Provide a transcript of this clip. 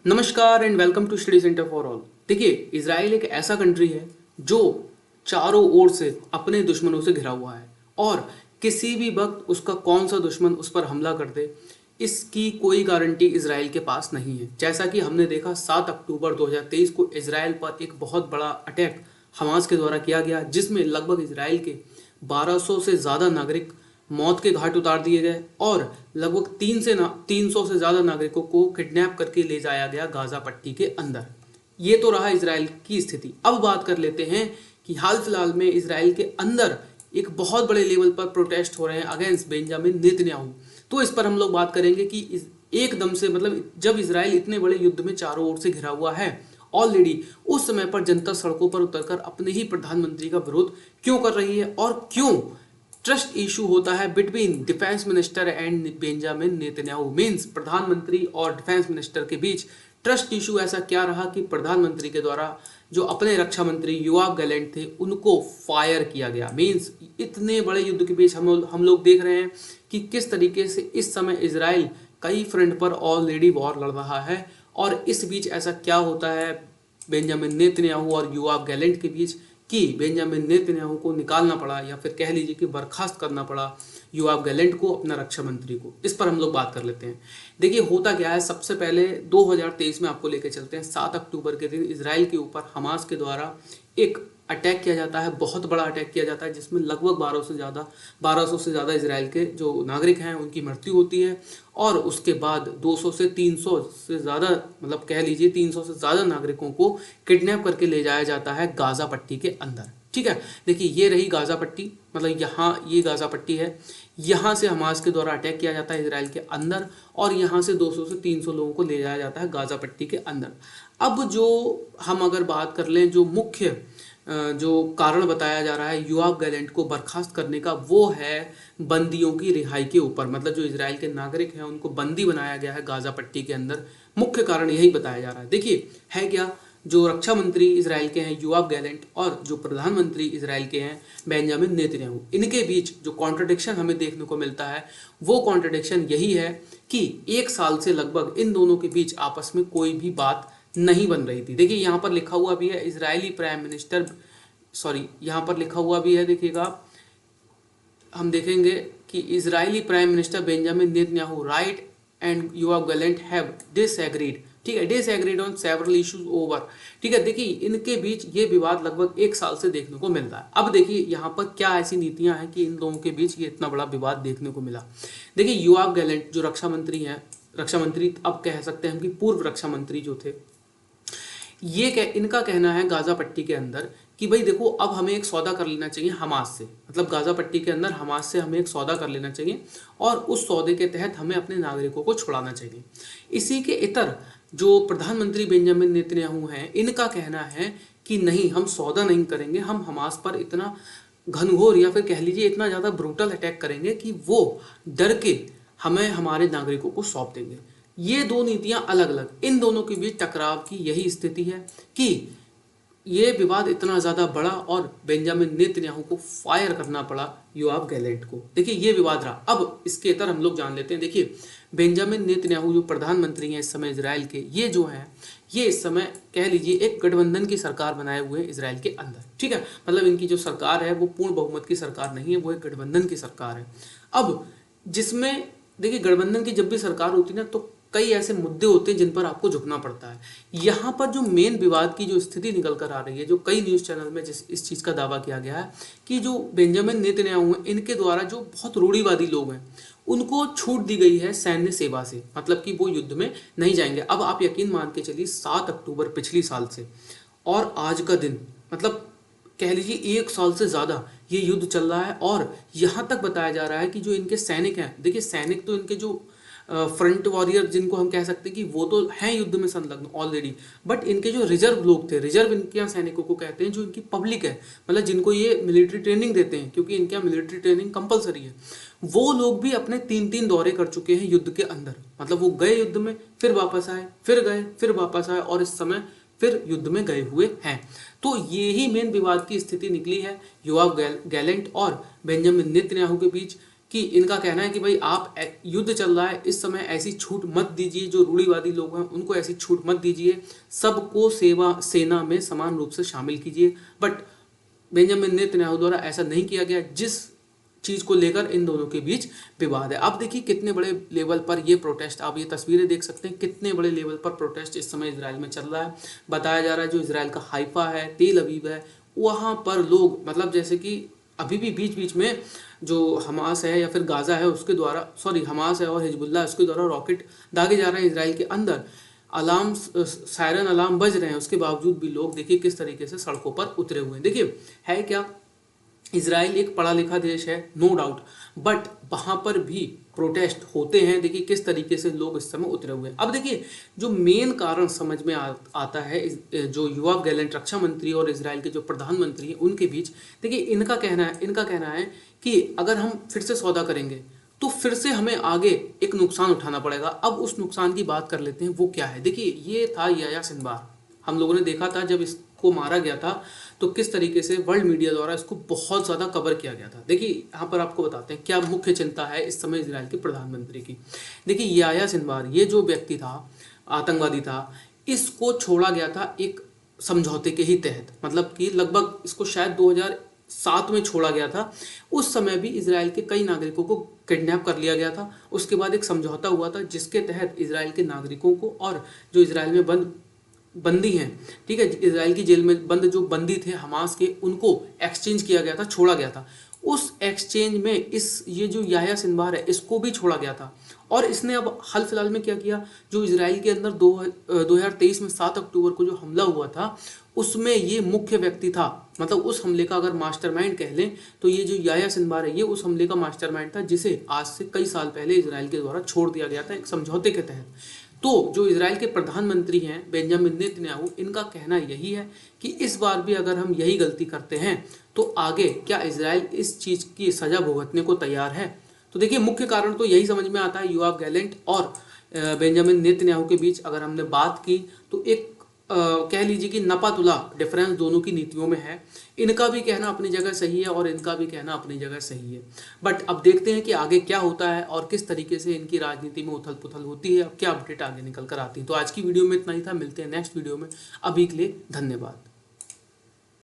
नमस्कार and welcome to study centre for all. देखिए, Israel एक ऐसा कंट्री है जो चारों ओर से अपने दुश्मनों से घिरा हुआ है और किसी भी वक्त उसका कौन सा दुश्मन उस पर हमला कर दे इसकी कोई गारंटी इजराइल के पास नहीं है। जैसा कि हमने देखा 7 अक्टूबर 2023 को इजराइल पर एक बहुत बड़ा अटैक हमास के द्वारा किया गया, जिसमें लगभग इजराइल के 1200 से ज़्यादा नागरिक मौत के घाट उतार दिए गए और लगभग 300 से ज़्यादा नागरिकों को किडनैप करके ले जाया गया गाज़ा पट्टी के अंदर। ये तो रहा इजराइल की स्थिति। अब बात कर लेते हैं कि हाल फिलहाल में इजराइल के अंदर एक बहुत बड़े लेवल पर प्रोटेस्ट हो रहे हैं अगेंस्ट बेंजामिन नेतन्याहू। तो इस पर हम लोग बात करेंगे कि एकदम से मतलब जब इजराइल इतने बड़े युद्ध में चारों ओर से घिरा हुआ है ऑलरेडी, उस समय पर जनता सड़कों पर उतरकर अपने ही प्रधानमंत्री का विरोध क्यों कर रही है और क्यों ट्रस्ट इशू होता है between defence minister and Benjamin Netanyahu. Means प्रधानमंत्री और डिफेंस मिनिस्टर के बीच ट्रस्ट इशू ऐसा क्या रहा कि प्रधानमंत्री के द्वारा जो अपने रक्षा मंत्री योआव गैलेंट थे उनको फायर किया गया। मींस इतने बड़े युद्ध के बीच हम लोग देख रहे हैं कि किस तरीके से इस समय इजराइल कई फ्रंट पर ऑलरेडी वॉर लड़ रहा है और इस बीच ऐसा क्या होता है बेंजामिन नेतन्याहू और योआव गैलेंट के बीच कि बेंजामिन नेतन्याहू को निकालना पड़ा या फिर कह लीजिए कि बर्खास्त करना पड़ा योआव गैलेंट को, अपना रक्षा मंत्री को। इस पर हम लोग बात कर लेते हैं। देखिए, होता क्या है, सबसे पहले 2023 में आपको लेके चलते हैं। 7 अक्टूबर के दिन इजराइल के ऊपर हमास के द्वारा एक अटैक किया जाता है, बहुत बड़ा अटैक किया जाता है, जिसमें लगभग 1200 से ज़्यादा इजराइल के जो नागरिक हैं उनकी मृत्यु होती है और उसके बाद 200 से 300 से ज़्यादा मतलब कह लीजिए 300 से ज़्यादा नागरिकों को किडनैप करके ले जाया जाता है गाज़ा पट्टी के अंदर। ठीक है, देखिए ये रही गाज़ा पट्टी, मतलब यहाँ ये गाज़ा पट्टी है। यहाँ से हमास के द्वारा अटैक किया जाता है इजराइल के अंदर और यहाँ से 200 से 300 लोगों को ले जाया जाता है गाज़ा पट्टी के अंदर। अब जो हम अगर बात कर लें, जो मुख्य जो कारण बताया जा रहा है योआव गैलेंट को बर्खास्त करने का, वो है बंदियों की रिहाई के ऊपर। मतलब जो इजराइल के नागरिक हैं उनको बंदी बनाया गया है गाज़ा पट्टी के अंदर। मुख्य कारण यही बताया जा रहा है। देखिए है क्या, जो रक्षा मंत्री इजराइल के हैं योआव गैलेंट और जो प्रधानमंत्री इजराइल के हैं बेंजामिन नेतन्याहू, इनके बीच जो कॉन्ट्रडिक्शन हमें देखने को मिलता है वो कॉन्ट्रडिक्शन यही है कि 1 साल से लगभग इन दोनों के बीच आपस में कोई भी बात नहीं बन रही थी। देखिए यहाँ पर लिखा हुआ भी है इजरायली प्राइम मिनिस्टर, यहाँ पर लिखा हुआ भी है, देखिएगा हम देखेंगे कि Israeli prime minister Benjamin Netanyahu right and Yoav Gallant have disagreed. ठीक है, disagreed on several issues over. ठीक है, देखिए इनके बीच ये विवाद लगभग 1 साल से देखने को मिल रहा है। अब देखिए यहाँ पर क्या ऐसी नीतियां हैं कि इन दोनों के बीच ये इतना बड़ा विवाद देखने को मिला। देखिए योआव गैलेंट जो रक्षा मंत्री हैं, रक्षा मंत्री अब कह सकते हैं हम कि पूर्व रक्षा मंत्री जो थे, इनका कहना है गाज़ा पट्टी के अंदर कि भाई देखो, अब हमें एक सौदा कर लेना चाहिए हमास से। मतलब गाज़ा पट्टी के अंदर हमास से हमें एक सौदा कर लेना चाहिए और उस सौदे के तहत हमें अपने नागरिकों को छुड़ाना चाहिए। इसी के इतर जो प्रधानमंत्री बेंजामिन नेतन्याहू हैं, इनका कहना है कि नहीं, हम सौदा नहीं करेंगे, हम हमास पर इतना घनघोर या फिर कह लीजिए इतना ज़्यादा ब्रूटल अटैक करेंगे कि वो डर के हमें हमारे नागरिकों को सौंप देंगे। ये दो नीतियां अलग अलग, इन दोनों के बीच टकराव की यही स्थिति है कि ये विवाद इतना ज़्यादा बढ़ा और बेंजामिन नेतन्याहू को फायर करना पड़ा योआव गैलेंट को। देखिए ये विवाद रहा। अब इसके इतर हम लोग जान लेते हैं। देखिए बेंजामिन नेतन्याहू जो प्रधानमंत्री हैं इस समय इजराइल के, ये जो हैं ये इस समय कह लीजिए एक गठबंधन की सरकार बनाए हुए हैं इजराइल के अंदर। ठीक है, मतलब इनकी जो सरकार है वो पूर्ण बहुमत की सरकार नहीं है, वो एक गठबंधन की सरकार है। अब जिसमें देखिए गठबंधन की जब भी सरकार होती है ना, तो कई ऐसे मुद्दे होते हैं जिन पर आपको झुकना पड़ता है। यहाँ पर जो मेन विवाद की जो स्थिति निकल कर आ रही है, जो कई न्यूज़ चैनल में इस चीज़ का दावा किया गया है कि जो बेंजामिन नेतन्याहू हैं, इनके द्वारा जो बहुत रूढ़िवादी लोग हैं उनको छूट दी गई है सैन्य सेवा से, मतलब कि वो युद्ध में नहीं जाएंगे। अब आप यकीन मान के चलिए 7 अक्टूबर पिछली साल से और आज का दिन, मतलब कह लीजिए 1 साल से ज़्यादा ये युद्ध चल रहा है और यहाँ तक बताया जा रहा है कि जो इनके सैनिक हैं, देखिए सैनिक तो इनके जो फ्रंट वॉरियर जिनको हम कह सकते हैं कि वो तो हैं युद्ध में संलग्न ऑलरेडी, बट इनके जो रिजर्व लोग थे, रिजर्व इनके यहाँ सैनिकों को कहते हैं, जो इनकी पब्लिक है, मतलब जिनको ये मिलिट्री ट्रेनिंग देते हैं क्योंकि इनके यहाँ मिलिट्री ट्रेनिंग कंपलसरी है, वो लोग भी अपने 3-3 दौरे कर चुके हैं युद्ध के अंदर। मतलब वो गए युद्ध में, फिर वापस आए, फिर गए, फिर वापस आए और इस समय फिर युद्ध में गए हुए हैं। तो ये ही मेन विवाद की स्थिति निकली है योआव गैलेंट और बेंजामिन नेतन्याहू के बीच कि इनका कहना है कि भाई आप युद्ध चल रहा है इस समय, ऐसी छूट मत दीजिए, जो रूढ़िवादी लोग हैं उनको ऐसी छूट मत दीजिए, सबको सेना में समान रूप से शामिल कीजिए। बट बेंजामिन नेतन्याहू द्वारा ऐसा नहीं किया गया, जिस चीज को लेकर इन दोनों के बीच विवाद है। अब देखिए कितने बड़े लेवल पर ये प्रोटेस्ट, आप ये तस्वीरें देख सकते हैं, कितने बड़े लेवल पर प्रोटेस्ट इस समय इजराइल में चल रहा है। बताया जा रहा है जो इजराइल का हाइफा है, तेल अवीव है, वहाँ पर लोग मतलब जैसे कि अभी भी बीच बीच में जो हमास है या फिर गाजा है उसके द्वारा, सॉरी हमास है और हिजबुल्लाह उसके द्वारा रॉकेट दागे जा रहे हैं इजराइल के अंदर, अलार्म सायरन अलार्म बज रहे हैं, उसके बावजूद भी लोग देखिए किस तरीके से सड़कों पर उतरे हुए हैं। देखिए है क्या, इजराइल एक पढ़ा लिखा देश है, नो डाउट, बट वहाँ पर भी प्रोटेस्ट होते हैं। देखिए किस तरीके से लोग इस समय उतरे हुए हैं। अब देखिए जो मेन कारण समझ में आता है जो योआव गैलेंट रक्षा मंत्री और इजराइल के जो प्रधानमंत्री हैं उनके बीच, देखिए इनका कहना है कि अगर हम फिर से सौदा करेंगे तो फिर से हमें आगे एक नुकसान उठाना पड़ेगा। अब उस नुकसान की बात कर लेते हैं, वो क्या है। देखिए ये था याह्या सिनवार, हम लोगों ने देखा था जब इसको मारा गया था तो किस तरीके से वर्ल्ड मीडिया द्वारा इसको बहुत ज़्यादा कवर किया गया था। देखिए यहाँ पर आपको बताते हैं क्या मुख्य चिंता है इस समय इजराइल के प्रधानमंत्री की। देखिए याह्या सिनवार, ये जो व्यक्ति था, आतंकवादी था, इसको छोड़ा गया था एक समझौते के ही तहत, मतलब कि लगभग इसको शायद 2007 में छोड़ा गया था। उस समय भी इजराइल के कई नागरिकों को किडनैप कर लिया गया था। उसके बाद एक समझौता हुआ था जिसके तहत इजराइल के नागरिकों को और जो इजराइल में बंदी हैं, ठीक है, इजराइल की जेल में बंद जो बंदी थे हमास के, उनको एक्सचेंज किया गया था, छोड़ा गया था। उस एक्सचेंज में ये जो याह्या सिनवार है इसको भी छोड़ा गया था। और इसने अब हाल फिलहाल में क्या किया, जो इजराइल के अंदर 2023 में 7 अक्टूबर को जो हमला हुआ था उसमें ये मुख्य व्यक्ति था, मतलब उस हमले का अगर मास्टरमाइंड कह लें तो ये जो याह्या सिनवार है ये उस हमले का मास्टरमाइंड था, जिसे आज से कई साल पहले इजराइल के द्वारा छोड़ दिया गया था एक समझौते के तहत। तो जो इजराइल के प्रधानमंत्री हैं बेंजामिन नेतन्याहू, इनका कहना यही है कि इस बार भी अगर हम यही गलती करते हैं तो आगे क्या इजराइल इस चीज़ की सज़ा भुगतने को तैयार है। तो देखिए मुख्य कारण तो यही समझ में आता है। योआव गैलेंट और बेंजामिन नेतन्याहू के बीच अगर हमने बात की तो एक कह लीजिए कि नपातुला डिफरेंस दोनों की नीतियों में है। इनका भी कहना अपनी जगह सही है और इनका भी कहना अपनी जगह सही है। बट अब देखते हैं कि आगे क्या होता है और किस तरीके से इनकी राजनीति में उथल पुथल होती है, अब क्या अपडेट आगे निकल कर आती है। तो आज की वीडियो में इतना ही था, मिलते हैं नेक्स्ट वीडियो में। अभी के लिए धन्यवाद।